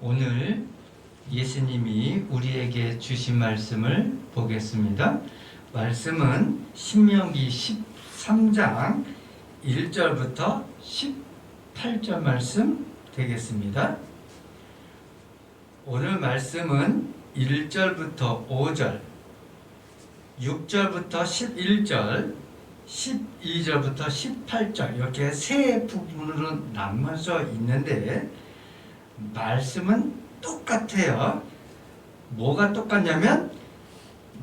오늘 예수님이 우리에게 주신 말씀을 보겠습니다. 말씀은 신명기 13장 1절부터 18절 말씀 되겠습니다. 오늘 말씀은 1절부터 5절, 6절부터 11절, 12절부터 18절 이렇게 세 부분으로 나눠져 있는데 말씀은 똑같아요. 뭐가 똑같냐면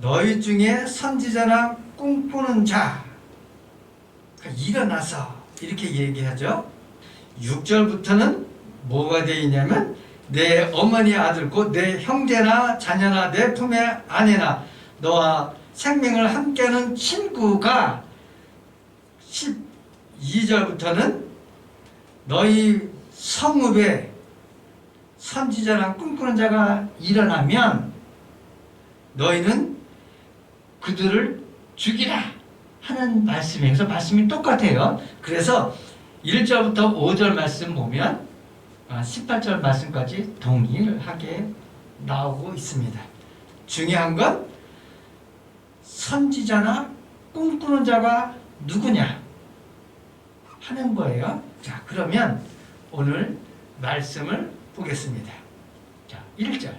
너희 중에 선지자나 꿈꾸는 자 일어나서 이렇게 얘기하죠. 6절부터는 뭐가 되어 있냐면 내 어머니 아들 곧 내 형제나 자녀나 내 품의 아내나 너와 생명을 함께하는 친구가 12절부터는 너희 성읍에 선지자나 꿈꾸는 자가 일어나면 너희는 그들을 죽이라 하는 말씀이어서 말씀이 똑같아요. 그래서 1절부터 5절 말씀 보면 18절 말씀까지 동일하게 나오고 있습니다. 중요한 건 선지자나 꿈꾸는 자가 누구냐 하는 거예요. 자, 그러면 오늘 말씀을 보겠습니다. 자, 1절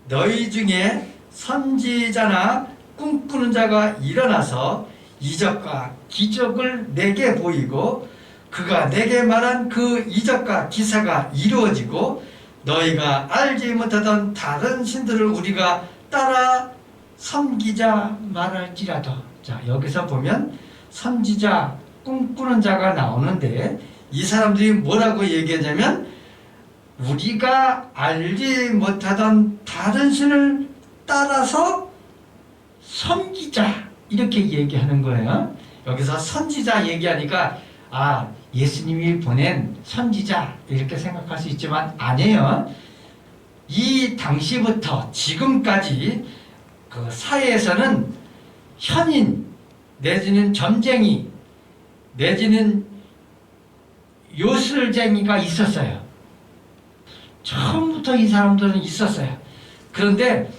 너희 중에 선지자나 꿈꾸는 자가 일어나서 이적과 기적을 내게 보이고 그가 내게 말한 그 이적과 기사가 이루어지고 너희가 알지 못하던 다른 신들을 우리가 따라 섬기자 말할지라도. 자, 여기서 보면 선지자, 꿈꾸는 자가 나오는데 이 사람들이 뭐라고 얘기하냐면 우리가 알지 못하던 다른 신을 따라서 섬기자 이렇게 얘기하는 거예요. 여기서 선지자 얘기하니까 예수님이 보낸 선지자 이렇게 생각할 수 있지만 아니에요. 이 당시부터 지금까지 그 사회에서는 현인 내지는 점쟁이 내지는 요술쟁이가 있었어요. 처음부터 이 사람들은 있었어요. 그런데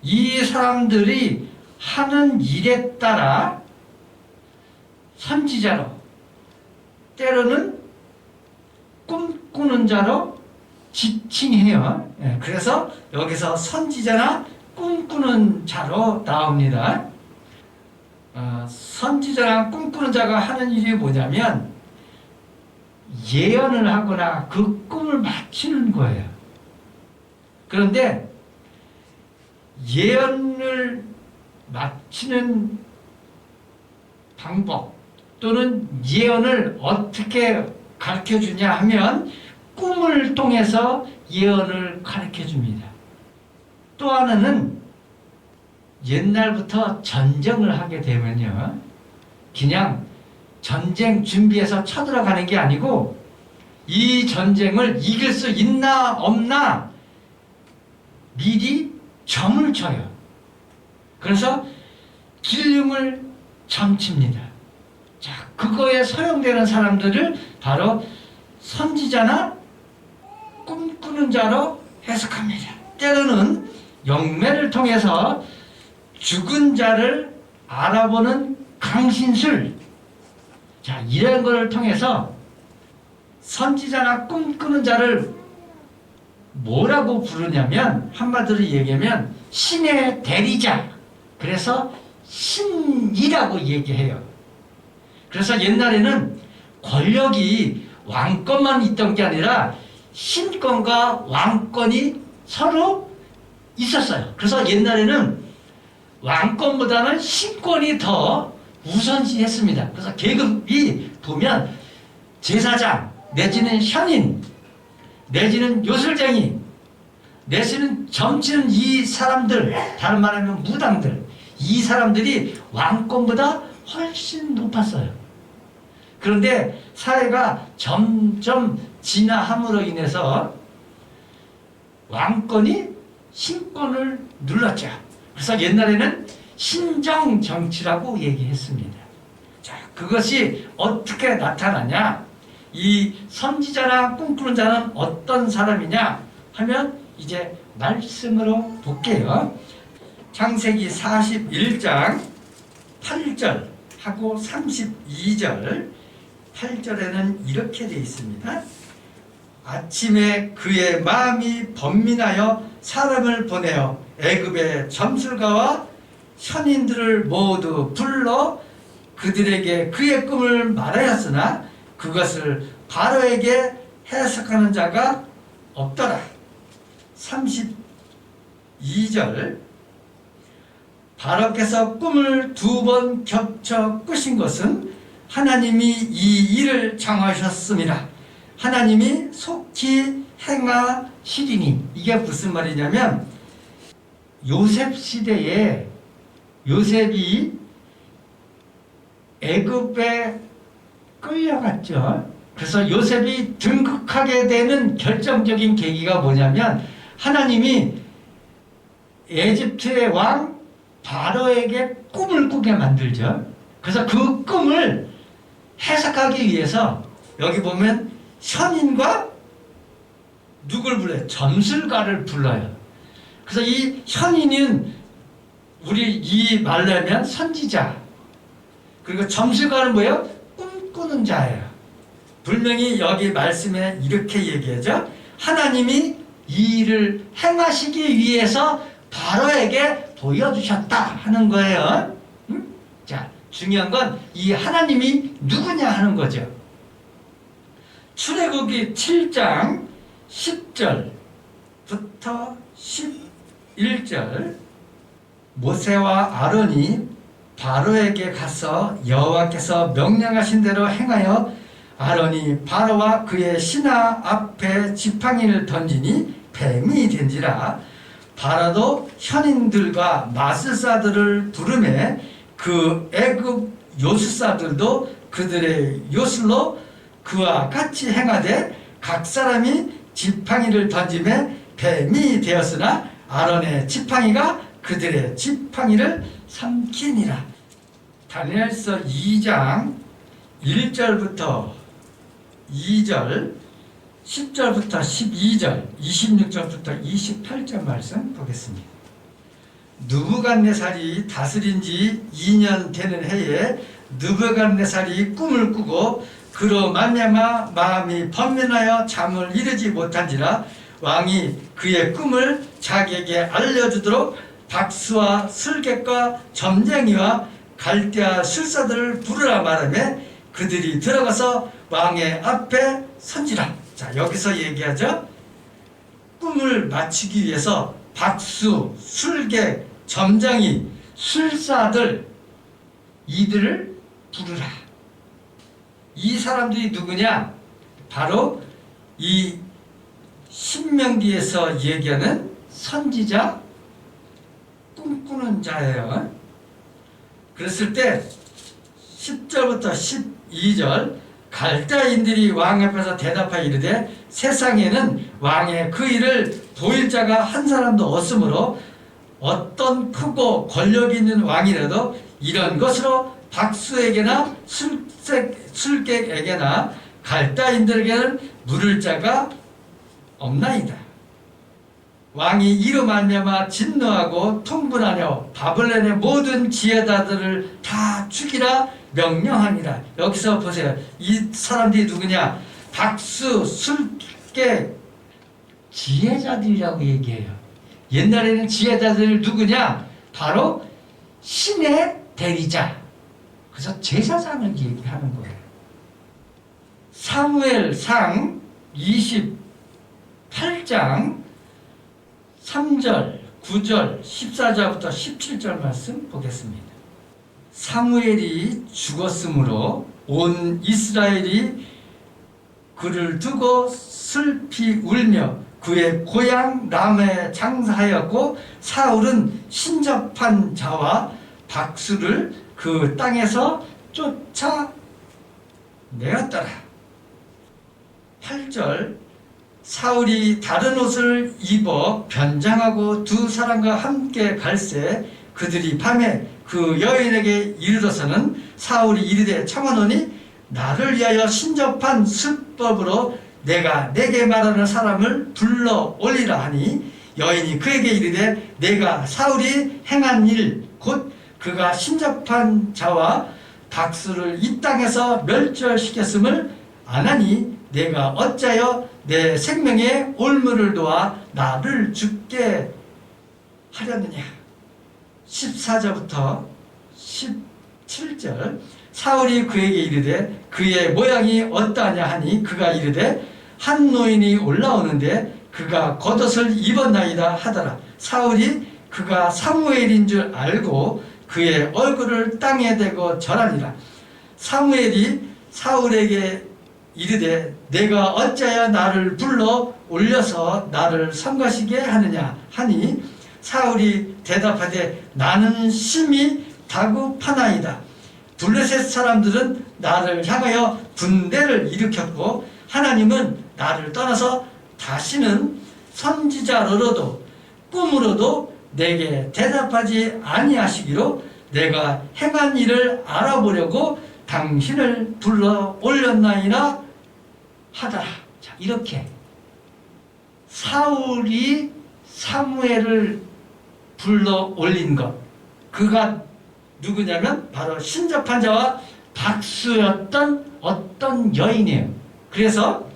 이 사람들이 하는 일에 따라 선지자로 때로는 꿈꾸는 자로 지칭해요. 그래서 여기서 선지자나 꿈꾸는 자로 나옵니다. 선지자나 꿈꾸는 자가 하는 일이 뭐냐면 예언을 하거나 그 꿈을 맞추는 거예요. 그런데 예언을 맞추는 방법 또는 예언을 어떻게 가르쳐주냐 하면 꿈을 통해서 예언을 가르쳐줍니다. 또 하나는 옛날부터 전쟁을 하게 되면요 그냥 전쟁 준비해서 쳐들어가는 게 아니고 이 전쟁을 이길 수 있나 없나 미리 점을 쳐요. 그래서 기름을 점칩니다. 자, 그거에 소용되는 사람들을 바로 선지자나 꿈꾸는 자로 해석합니다. 때로는 영매를 통해서 죽은 자를 알아보는 강신술, 자, 이런 것을 통해서 선지자나 꿈꾸는 자를 뭐라고 부르냐면 한마디로 얘기하면 신의 대리자, 그래서 신이라고 얘기해요. 그래서 옛날에는 권력이 왕권만 있던 게 아니라 신권과 왕권이 서로 있었어요. 그래서 옛날에는 왕권보다는 신권이 더 우선시했습니다. 그래서 계급이 보면 제사장 내지는 현인 내지는 요술쟁이 내지는 점치는 이 사람들, 다른 말하면 무당들, 이 사람들이 왕권보다 훨씬 높았어요. 그런데 사회가 점점 진화함으로 인해서 왕권이 신권을 눌렀죠. 그래서 옛날에는 신정정치라고 얘기했습니다. 자, 그것이 어떻게 나타나냐? 이 선지자나 꿈꾸는 자는 어떤 사람이냐 하면 이제 말씀으로 볼게요. 창세기 41장 8절하고 32절 8절에는 이렇게 되어 있습니다. 아침에 그의 마음이 번민하여 사람을 보내어 애굽의 점술가와 현인들을 모두 불러 그들에게 그의 꿈을 말하였으나 그것을 바로에게 해석하는 자가 없더라. 32절 바로께서 꿈을 2번 겹쳐 꾸신 것은 하나님이 이 일을 정하셨습니다. 하나님이 속히 행하시리니. 이게 무슨 말이냐면 요셉 시대에 요셉이 애굽에 끌려갔죠. 그래서 요셉이 등극하게 되는 결정적인 계기가 뭐냐면 하나님이 에집트의 왕 바로에게 꿈을 꾸게 만들죠. 그래서 그 꿈을 해석하기 위해서 여기 보면 현인과 누굴 불러요? 점술가를 불러요. 그래서 이 현인은 우리 이 말로 하면 선지자, 그리고 점술가는 뭐예요? 꿈꾸는 자예요. 분명히 여기 말씀에 이렇게 얘기하죠. 하나님이 이 일을 행하시기 위해서 바로에게 보여주셨다 하는 거예요. 자, 중요한 건 이 하나님이 누구냐 하는 거죠. 출애굽기 7장 10절부터 11절 모세와 아론이 바로에게 가서 여호와께서 명령하신 대로 행하여 아론이 바로와 그의 신하 앞에 지팡이를 던지니 뱀이 된지라. 바로도 현인들과 마술사들을 부르매 그 애굽 요술사들도 그들의 요술로 그와 같이 행하되 각 사람이 지팡이를 던지매 뱀이 되었으나 아론의 지팡이가 그들의 지팡이를 삼키니라. 다니엘서 2장 1절부터 2절 10절부터 12절 26절부터 28절 말씀 보겠습니다. 느부갓네살이 다스린 지 2년 되는 해에 느부갓네살이 꿈을 꾸고 그로 말미암아 마음이 번민하여 잠을 이루지 못한지라. 왕이 그의 꿈을 자기에게 알려주도록 박수와 술객과 점쟁이와 갈대아 술사들을 부르라 말하며 그들이 들어가서 왕의 앞에 선지라. 자, 여기서 얘기하죠. 꿈을 맞추기 위해서 박수, 술객, 점쟁이, 술사들 이들을 부르라. 이 사람들이 누구냐? 바로 이 신명기에서 얘기하는 선지자, 꿈꾸는 자예요. 그랬을 때 10절부터 12절 갈대아인들이 왕 앞에서 대답하여 이르되 세상에는 왕의 그 일을 보일 자가 한 사람도 없으므로 어떤 크고 권력 있는 왕이라도 이런 것으로 박수에게나 술객에게나 갈대아인들에게는 물을 자가 없나이다. 왕이 이로 말미암아 진노하고 통분하여 바벨론의 모든 지혜자들을 다 죽이라 명령하니라. 여기서 보세요. 이 사람들이 누구냐? 박수, 술객, 지혜자들이라고 얘기해요. 옛날에는 지혜자들이 누구냐? 바로 신의 대리자. 그래서 제사장을 얘기하는 거예요. 사무엘상 28장 3절, 9절, 14절부터 17절 말씀 보겠습니다. 사무엘이 죽었으므로 온 이스라엘이 그를 두고 슬피 울며 그의 고향 라마에 장사하였고 사울은 신접한 자와 박수를 그 땅에서 쫓아내었더라. 8절 사울이 다른 옷을 입어 변장하고 두 사람과 함께 갈새 그들이 밤에 그 여인에게 이르러서는 사울이 이르되 청하노니 나를 위하여 신접한 수법으로 내가 내게 말하는 사람을 불러 올리라 하니 여인이 그에게 이르되 내가 사울이 행한 일 곧 그가 신접한 자와 박수를 이 땅에서 멸절시켰음을 아나니 내가 어찌하여 내 생명의 올무를 놓아 나를 죽게 하려느냐. 14절부터 17절 사울이 그에게 이르되 그의 모양이 어떠하냐 하니 그가 이르되 한 노인이 올라오는데 그가 겉옷을 입었나이다 하더라. 사울이 그가 사무엘인 줄 알고 그의 얼굴을 땅에 대고 절하니라. 사무엘이 사울에게 이르되 내가 어찌하여 나를 불러 올려서 나를 성가시게 하느냐 하니 사울이 대답하되 나는 심히 다급하나이다. 블레셋 사람들은 나를 향하여 분대를 일으켰고 하나님은 나를 떠나서 다시는 선지자로도 꿈으로도 내게 대답하지 아니하시기로 내가 행한 일을 알아보려고 당신을 불러 올렸나이나 하더라. 자, 이렇게 사울이 사무엘을 불러 올린 것, 그가 누구냐면 바로 신접한 자와 박수였던 어떤 여인이에요. 그래서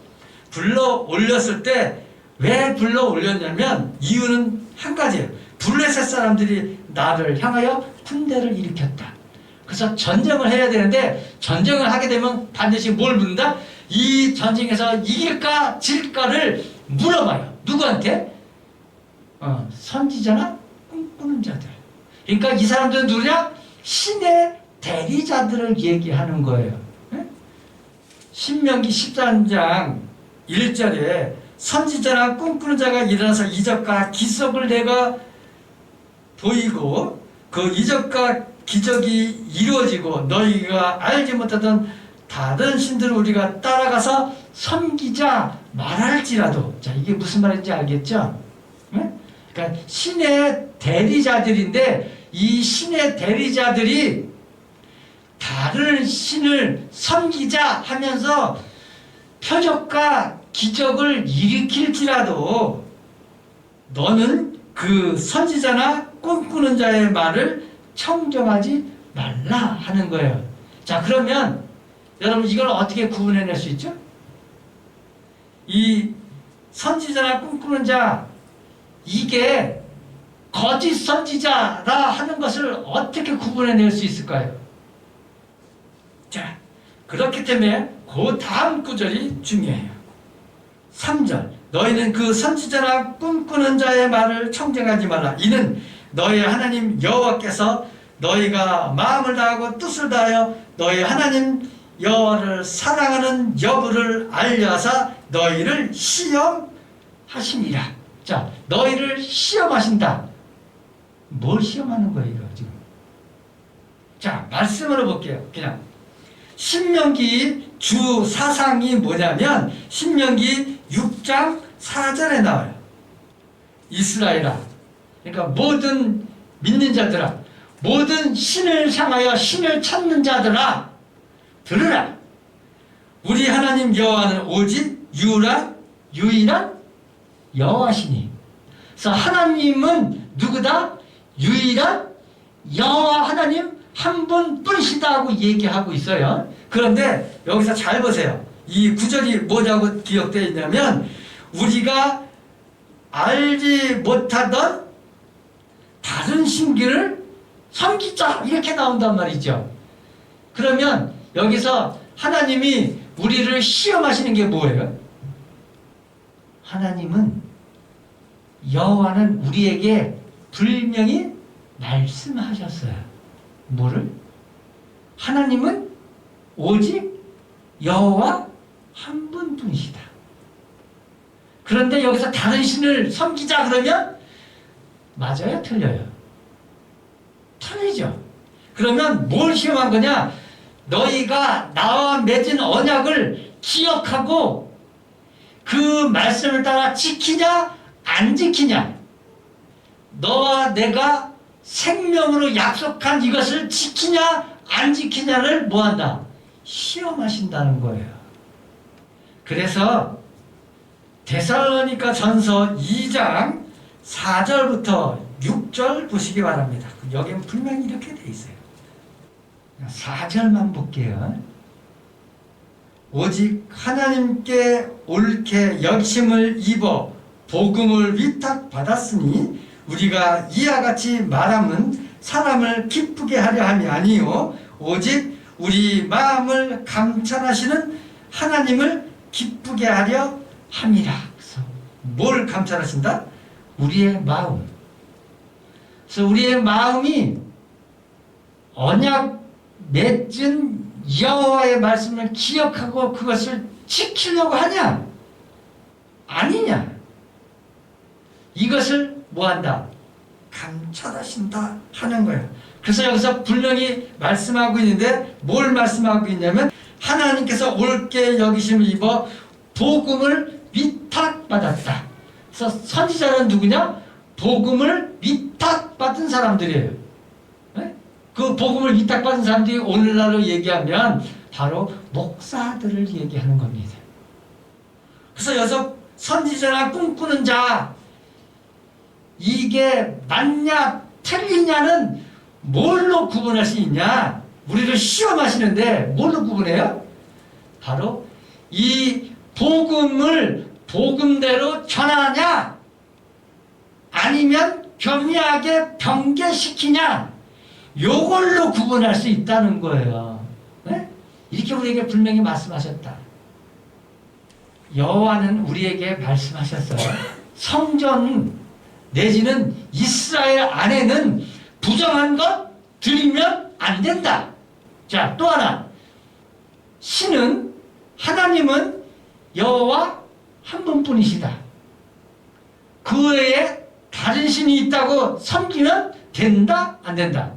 불러 올렸을 때 왜 불러 올렸냐면 이유는 한 가지예요. 블레셋 사람들이 나를 향하여 군대를 일으켰다. 그래서 전쟁을 해야 되는데 전쟁을 하게 되면 반드시 뭘 묻는다? 이 전쟁에서 이길까 질까를 물어봐요. 누구한테? 선지자나 꿈꾸는 자들. 그러니까 이 사람들은 누구냐? 신의 대리자들을 얘기하는 거예요. 신명기 13장 1절에 선지자나 꿈꾸는 자가 일어나서 이적과 기적을 내가 보이고 그 이적과 기적이 이루어지고 너희가 알지 못하던 다른 신들을 우리가 따라가서 섬기자 말할지라도. 자, 이게 무슨 말인지 알겠죠? 그러니까 신의 대리자들인데 이 신의 대리자들이 다른 신을 섬기자 하면서 표적과 기적을 일으킬지라도 너는 그 선지자나 꿈꾸는 자의 말을 청정하지 말라 하는 거예요. 자, 그러면 여러분 이걸 어떻게 구분해낼 수 있죠? 이 선지자나 꿈꾸는 자, 이게 거짓 선지자라 하는 것을 어떻게 구분해낼 수 있을까요? 자, 그렇기 때문에 그 다음 구절이 중요해요. 3절 너희는 그 선지자나 꿈꾸는 자의 말을 청정하지 말라. 이는 너희 하나님 여호와께서 너희가 마음을 다하고 뜻을 다하여 너희 하나님 여호와를 사랑하는 여부를 알려하사 너희를 시험하시니라. 자, 너희를 시험하신다. 뭘 시험하는 거예요, 이거 지금? 자, 말씀으로 볼게요. 그냥 신명기 주 사상이 뭐냐면 신명기 6장 4절에 나와요. 이스라엘아, 그러니까 모든 믿는 자들아, 모든 신을 향하여 신을 찾는 자들아, 들으라. 우리 하나님 여호와는 오직 유일한 여호와시니. 그래서 하나님은 누구다? 유일한 여호와 하나님 한 분뿐이시다 하고 얘기하고 있어요. 그런데 여기서 잘 보세요. 이 구절이 뭐냐고 기억되어 있냐면 우리가 알지 못하던 다른 신기를 섬기자 이렇게 나온단 말이죠. 그러면 여기서 하나님이 우리를 시험하시는 게 뭐예요? 하나님은 여호와는 우리에게 분명히 말씀하셨어요. 뭐를? 하나님은 오직 여호와 한 분뿐이시다. 그런데 여기서 다른 신을 섬기자 그러면 맞아요? 틀려요? 틀리죠. 그러면 뭘 시험한 거냐? 너희가 나와 맺은 언약을 기억하고 그 말씀을 따라 지키냐 안 지키냐, 너와 내가 생명으로 약속한 이것을 지키냐 안 지키냐를 뭐한다? 시험하신다는 거예요. 그래서 데살로니가 전서 2장 4절부터 6절 보시기 바랍니다. 여기는 분명히 이렇게 돼 있어요. 4절만 볼게요. 오직 하나님께 옳게 여기심을 입어 복음을 위탁받았으니 우리가 이와 같이 말함은 사람을 기쁘게 하려 함이 아니요 오직 우리 마음을 감찰하시는 하나님을 기쁘게 하려 함이라. 그래서 뭘 감찰하신다? 우리의 마음. 그래서 우리의 마음이 언약 맺은 여호와의 말씀을 기억하고 그것을 지키려고 하냐? 아니냐? 이것을 뭐한다? 감찰하신다 하는 거예요. 그래서 여기서 분명히 말씀하고 있는데 뭘 말씀하고 있냐면 하나님께서 옳게 여기심을 입어 복음을 위탁받았다. 그래서 선지자는 누구냐? 복음을 위탁받은 사람들이에요. 그 복음을 위탁받은 사람들이 오늘날로 얘기하면 바로 목사들을 얘기하는 겁니다. 그래서 여기서 선지자나 꿈꾸는 자 이게 맞냐 틀리냐는 뭘로 구분할 수 있냐? 우리를 시험하시는데 뭘로 구분해요? 바로 이 복음을 복음대로 전하냐 아니면 교묘하게 변개시키냐 요걸로 구분할 수 있다는 거예요. 네? 이렇게 우리에게 분명히 말씀하셨다. 여호와는 우리에게 말씀하셨어요. 성전 내지는 이스라엘 안에는 부정한 것 드리면 안 된다. 자, 또 하나. 신은 하나님은 여호와 한 분뿐이시다. 그 외에 다른 신이 있다고 섬기면 된다? 안 된다?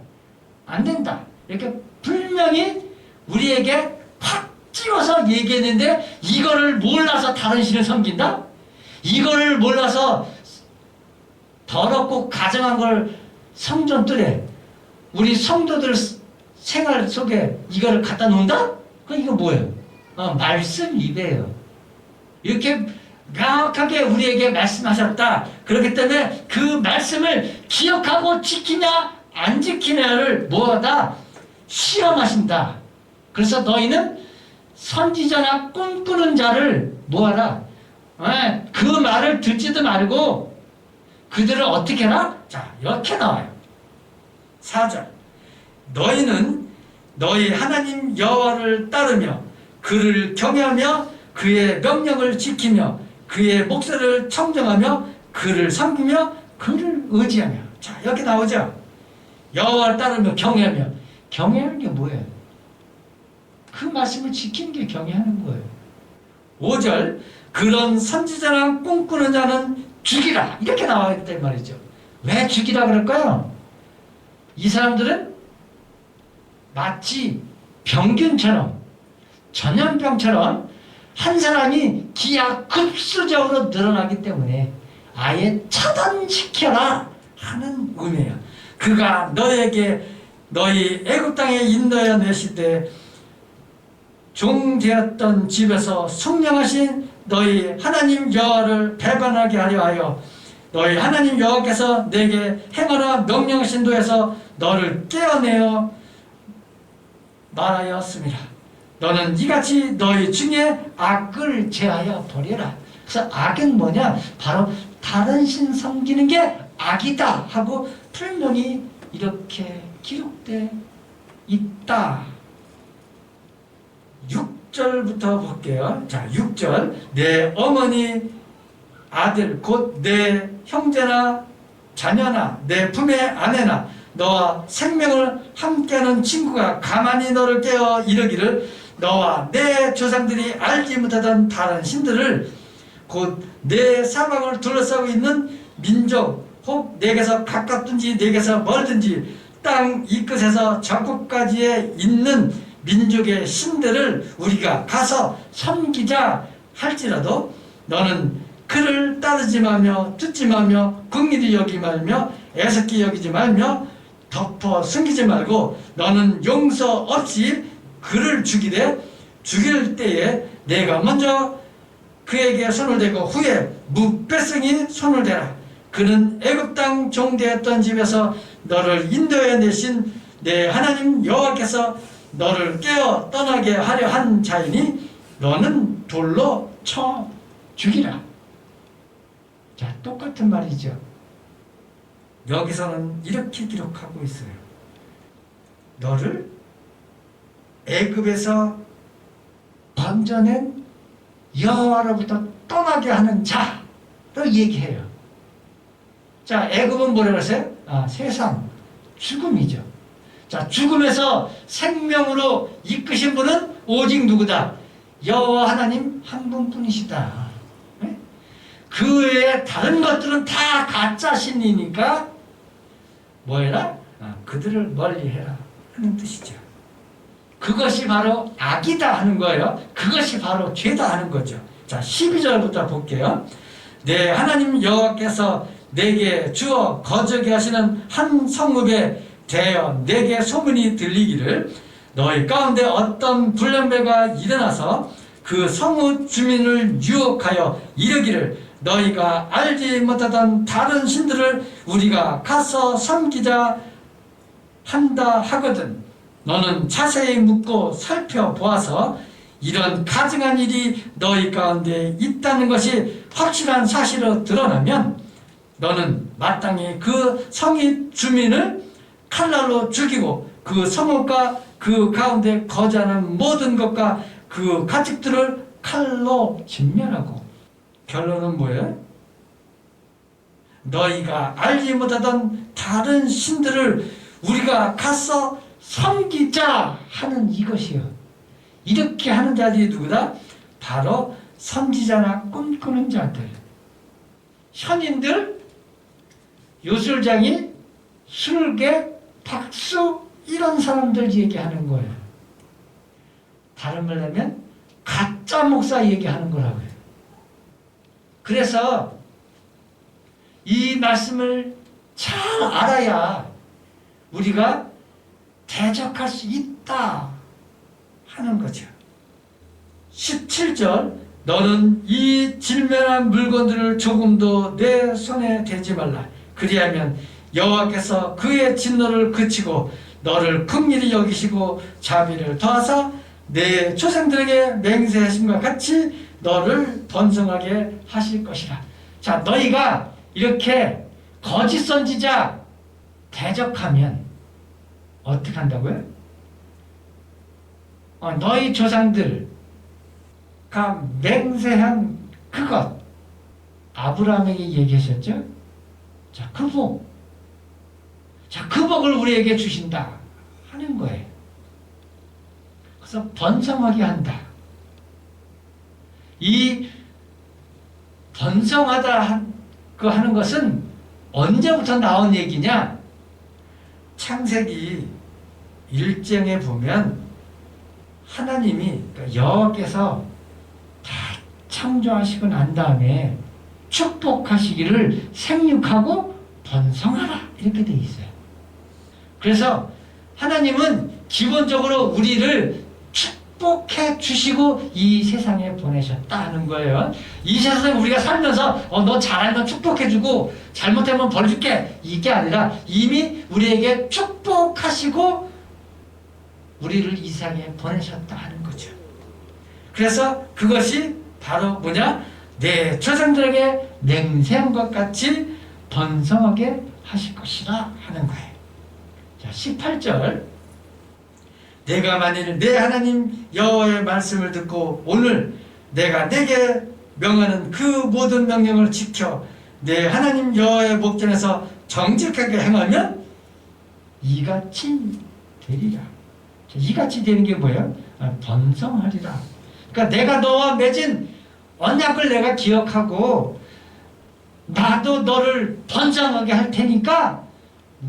안 된다. 이렇게 분명히 우리에게 확 찍어서 얘기했는데 이거를 몰라서 다른 신을 섬긴다? 이거를 몰라서 더럽고 가증한 걸 성전뜰에 우리 성도들 생활 속에 이거를 갖다 놓는다? 그럼 이거 뭐예요? 말씀 위배예요. 이렇게 명확하게 우리에게 말씀하셨다. 그렇기 때문에 그 말씀을 기억하고 지키냐 안 지키냐를 뭐하다? 시험하신다. 그래서 너희는 선지자나 꿈꾸는 자를 뭐하라? 그 말을 듣지도 말고 그들을 어떻게 하나? 자, 이렇게 나와요. 4절. 너희는 너희 하나님 여호와를 따르며 그를 경외하며 그의 명령을 지키며 그의 목소리를 청정하며 그를 섬기며 그를 의지하며. 자, 이렇게 나오죠. 여호와를 따르며 경외하며. 경외하는 게 뭐예요? 그 말씀을 지키는 게 경외하는 거예요. 5절. 그런 선지자나 꿈꾸는 자는 죽이라. 이렇게 나와 있단 말이죠. 왜 죽이라 그럴까요? 이 사람들은 마치 병균처럼 전염병처럼 한 사람이 기하급수적으로 늘어나기 때문에 아예 차단시켜라 하는 의미예요. 그가 너에게 너희 애굽 땅에 인도하여 내실 때 종되었던 집에서 숙령하신 너희 하나님 여호와를 배반하게 하려 하여 너희 하나님 여호와께서 내게 행하라 명령하신 도에서 너를 깨어내어 말하였습니다. 너는 이같이 너희 중에 악을 제하여 버려라. 그래서 악은 뭐냐? 바로 다른 신 섬기는 게 악이다 하고 분명히 이렇게 기록되어 있다. 6절부터 볼게요. 자, 6절. 내 어머니 아들 곧 내 형제나 자녀나 내 품의 아내나 너와 생명을 함께하는 친구가 가만히 너를 깨어 이르기를 너와 내 조상들이 알지 못하던 다른 신들을 곧 내 사방을 둘러싸고 있는 민족 혹 내게서 가깝든지 내게서 멀든지 땅 이 끝에서 저 끝까지에 있는 민족의 신들을 우리가 가서 섬기자 할지라도 너는 그를 따르지 말며 듣지 말며 긍휼히 여기지 말며 애석히 여기지 말며 덮어 숨기지 말고 너는 용서 없이 그를 죽이되 죽일 때에 내가 먼저 그에게 손을 대고 후에 무배승이 손을 대라. 그는 애굽 땅 종되었던 집에서 너를 인도해 내신 내 하나님 여호와께서 너를 깨어 떠나게 하려 한 자이니 너는 돌로 쳐 죽이라. 자, 똑같은 말이죠. 여기서는 이렇게 기록하고 있어요. 너를 애굽에서 건져낸 여호와로부터 떠나게 하는 자를 얘기해요. 자, 애굽은 뭐라고 했어요? 세상, 죽음이죠. 자, 죽음에서 생명으로 이끄신 분은 오직 누구다? 여호와 하나님 한 분뿐이시다. 네? 그 외에 다른 것들은 다 가짜 신이니까 뭐해라? 그들을 멀리해라 하는 뜻이죠. 그것이 바로 악이다 하는 거예요. 그것이 바로 죄다 하는 거죠. 자, 12절부터 볼게요. 내 하나님 여호와께서 내게 주어 거저게 하시는 한 성읍에 대하여 내게 소문이 들리기를 너희 가운데 어떤 불량배가 일어나서 그 성읍 주민을 유혹하여 이르기를 너희가 알지 못하던 다른 신들을 우리가 가서 섬기자 한다 하거든. 너는 자세히 묻고 살펴보아서 이런 가증한 일이 너희 가운데 있다는 것이 확실한 사실로 드러나면 너는 마땅히 그 성읍 주민을 칼날로 죽이고 그 성읍과 그 가운데 거주하는 모든 것과 그 가축들을 칼로 진멸하고. 결론은 뭐예요? 너희가 알지 못하던 다른 신들을 우리가 가서 섬기자 하는 이것이요. 이렇게 하는 자들이 누구다? 바로 선지자나 꿈꾸는 자들, 현인들, 요술장이, 술객, 박수 이런 사람들 얘기하는 거예요. 다른 말로 하면 가짜 목사 얘기하는 거라고 해요. 그래서 이 말씀을 잘 알아야 우리가 대적할 수 있다 하는 거죠. 17절 너는 이 질면한 물건들을 조금도 내 손에 대지 말라. 그리하면 여호와께서 그의 진노를 그치고 너를 긍휼히 여기시고 자비를 더하사 내 조상들에게 맹세하심과 같이 너를 번성하게 하실 것이라. 자, 너희가 이렇게 거짓 선지자 대적하면 어떻게 한다고요? 너희 조상들가 맹세한 그것, 아브라함에게 얘기하셨죠? 자, 그 복. 자, 그 복을 우리에게 주신다 하는 거예요. 그래서 번성하게 한다. 이 번성하다 하는 것은 언제부터 나온 얘기냐? 창세기 1장에 보면 하나님이, 그러니까 여호와께서 다 창조하시고 난 다음에 축복하시기를 생육하고 번성하라 이렇게 돼 있어요. 그래서 하나님은 기본적으로 우리를 축복해 주시고 이 세상에 보내셨다는 거예요. 이 세상에 우리가 살면서 너 잘하면 축복해 주고 잘못하면 벌 줄게 이게 아니라 이미 우리에게 축복하시고 우리를 이 세상에 보내셨다 하는 거죠. 그래서 그것이 바로 뭐냐? 내 조상들에게 맹세한 것 같이 번성하게 하실 것이라 하는 거예요. 자, 18절 내가 만일 내 하나님 여호와의 말씀을 듣고 오늘 내가 내게 명하는 그 모든 명령을 지켜 내 하나님 여호와의 목전에서 정직하게 행하면 이같이 되리라. 자, 이같이 되는 게 뭐예요? 번성하리라. 그러니까 내가 너와 맺은 언약을 내가 기억하고 나도 너를 번성하게 할 테니까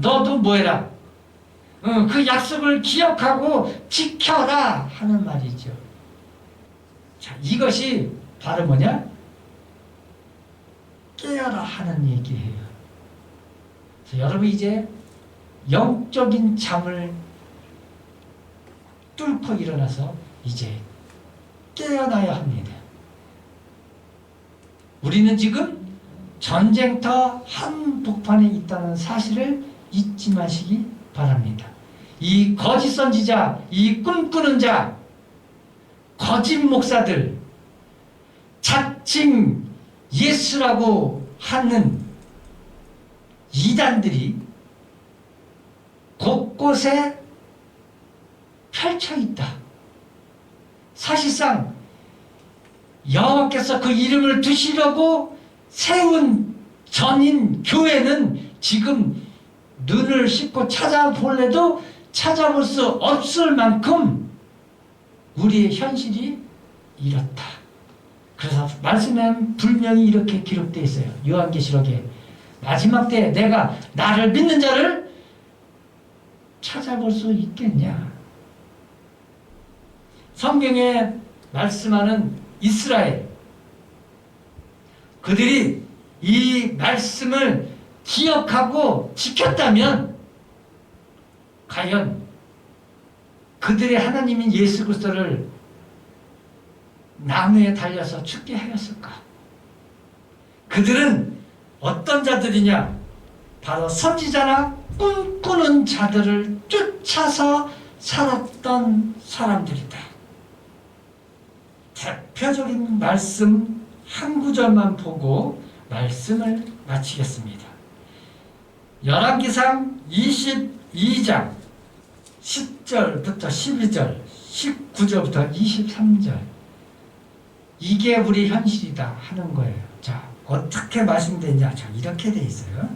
너도 뭐해라? 그 약속을 기억하고 지켜라 하는 말이죠. 자, 이것이 바로 뭐냐? 깨어라 하는 얘기예요. 그래서 여러분 이제 영적인 잠을 뚫고 일어나서 이제 깨어나야 합니다. 우리는 지금 전쟁터 한복판에 있다는 사실을 잊지 마시기 바랍니다. 이 거짓 선지자, 이 꿈꾸는 자, 거짓 목사들, 자칭 예수라고 하는 이단들이 곳곳에 펼쳐 있다. 사실상 여호와께서 그 이름을 두시려고 세운 전인 교회는 지금 눈을 씻고 찾아볼래도 찾아볼 수 없을 만큼 우리의 현실이 이렇다. 그래서 말씀엔 분명히 이렇게 기록되어 있어요. 요한계시록에 마지막 때에 내가 나를 믿는 자를 찾아볼 수 있겠냐. 성경에 말씀하는 이스라엘, 그들이 이 말씀을 기억하고 지켰다면 과연 그들의 하나님인 예수 그리스도를 나무에 달려서 죽게 하였을까? 그들은 어떤 자들이냐? 바로 선지자나 꿈꾸는 자들을 쫓아서 살았던 사람들이다. 대표적인 말씀 한 구절만 보고 말씀을 마치겠습니다. 열왕기상 22장 10절부터 12절, 19절부터 23절. 이게 우리 현실이다 하는 거예요. 자, 어떻게 말씀되냐? 자, 이렇게 돼 있어요.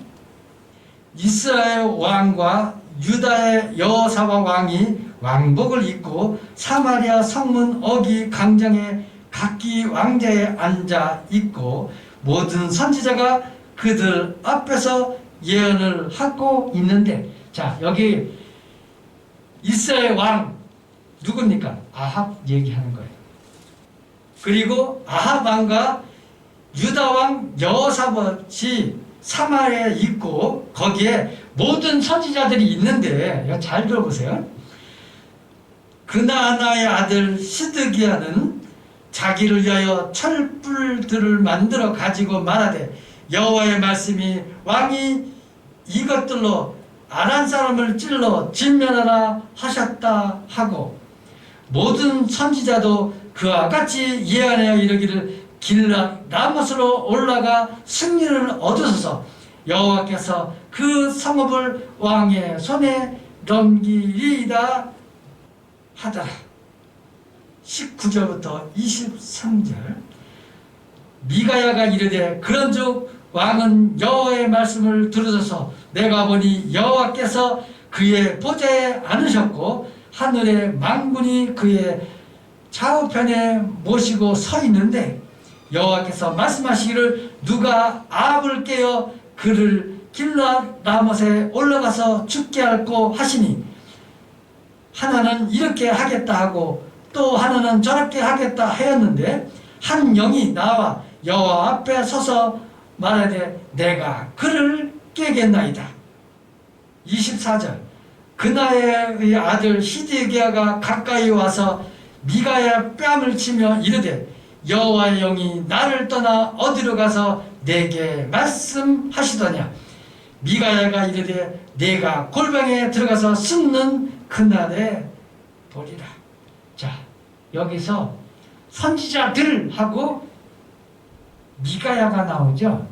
이스라엘 왕과 유다의 여호사밧 왕이 왕복을 입고 사마리아 성문 어기 광장에 각기 왕자에 앉아 있고 모든 선지자가 그들 앞에서 예언을 하고 있는데, 자, 여기 이스라엘 왕 누굽니까? 아합 얘기하는 거예요. 그리고 아합 왕과 유다 왕 여호사밧이 사마리아에 있고 거기에 모든 선지자들이 있는데, 잘 들어보세요. 그나아나의 아들 시드기야는 자기를 위하여 철불들을 만들어 가지고 말하되 여호와의 말씀이 왕이 이것들로 아란 사람을 찔러 진멸하라 하셨다 하고, 모든 선지자도 그와 같이 예언하여 이르기를 길랏 라못으로 올라가 승리를 얻으소서. 여호와께서 그 성읍을 왕의 손에 넘기리이다 하더라. 19절부터 23절. 미가야가 이르되 그런즉 왕은 여호와의 말씀을 들으소서. 내가 보니 여호와께서 그의 보좌에 앉으셨고 하늘의 만군이 그의 좌우편에 모시고 서 있는데, 여호와께서 말씀하시기를 누가 아합을 깨어 그를 길랏 라못에 올라가서 죽게 할고 하시니, 하나는 이렇게 하겠다 하고 또 하나는 저렇게 하겠다 하였는데, 한 영이 나와 여호와 앞에 서서 말하되 내가 그를 깨겠나이다. 24절. 그나의 아들 시드기야가 가까이 와서 미가야 뺨을 치며 이르되 여호와의 영이 나를 떠나 어디로 가서 내게 말씀하시더냐. 미가야가 이르되 내가 골방에 들어가서 숨는 그날에 보리라. 자, 여기서 선지자들하고 미가야가 나오죠.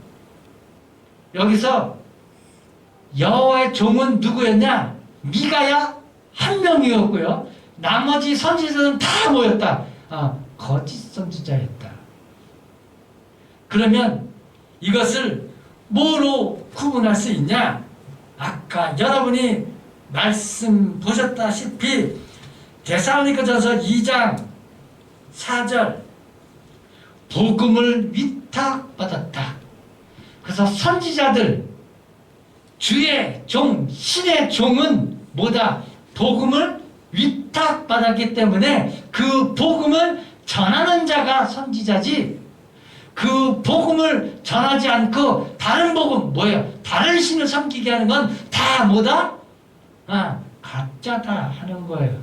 여기서 여호와의 종은 누구였냐? 미가야 한 명이었고요. 나머지 선지자들은 다 모였다. 거짓 선지자였다. 그러면 이것을 뭐로 구분할 수 있냐? 아까 여러분이 말씀 보셨다시피 데살로니가전서 2장 4절, 복음을 위탁받았다. 그래서 선지자들, 주의 종, 신의 종은 뭐다? 복음을 위탁받았기 때문에 그 복음을 전하는 자가 선지자지, 그 복음을 전하지 않고 다른 복음, 뭐예요? 다른 신을 섬기게 하는 건 다 뭐다? 가짜다 하는 거예요.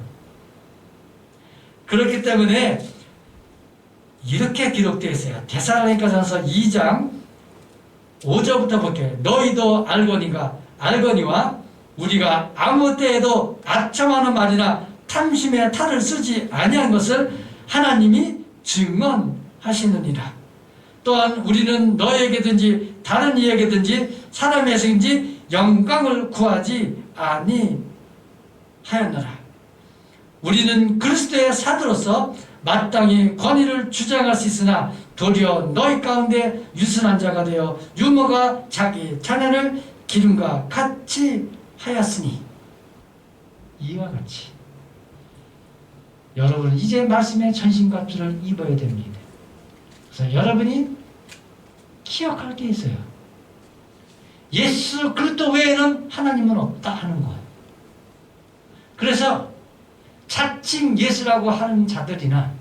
그렇기 때문에 이렇게 기록되어 있어요. 데살로니가전서 2장 5절부터 볼게요. 너희도 알거니와 우리가 아무 때에도 아첨하는 말이나 탐심의 탈을 쓰지 아니한 것을 하나님이 증언하시느니라. 또한 우리는 너에게든지 다른 이에게든지 사람에게든지 영광을 구하지 아니하였노라. 우리는 그리스도의 사도로서 마땅히 권위를 주장할 수 있으나 도리어 너희 가운데 유순한 자가 되어 유모가 자기 자녀를 기름과 같이 하였으니, 이와 같이 여러분은 이제 말씀의 전신갑주를 입어야 됩니다. 그래서 여러분이 기억할 게 있어요. 예수 그리스도 외에는 하나님은 없다 하는 거예요. 그래서 자칭 예수라고 하는 자들이나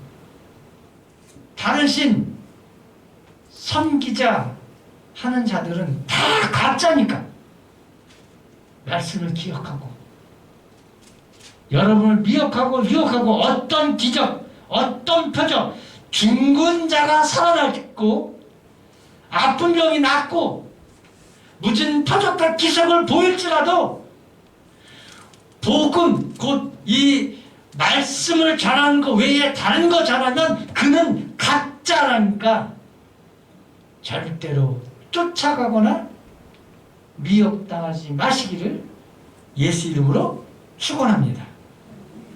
다른 신 섬기자 하는 자들은 다 가짜니까 말씀을 기억하고 여러분을 미혹하고 유혹하고 어떤 기적, 어떤 표적, 죽은 자가 살아났고 아픈 병이 낫고 무슨 표적과 기적을 보일지라도 복음, 곧 이 말씀을 전하는 것 외에 다른 거 전하면 그는 가짜라니까 절대로 쫓아가거나 미혹당하지 마시기를 예수 이름으로 축원합니다.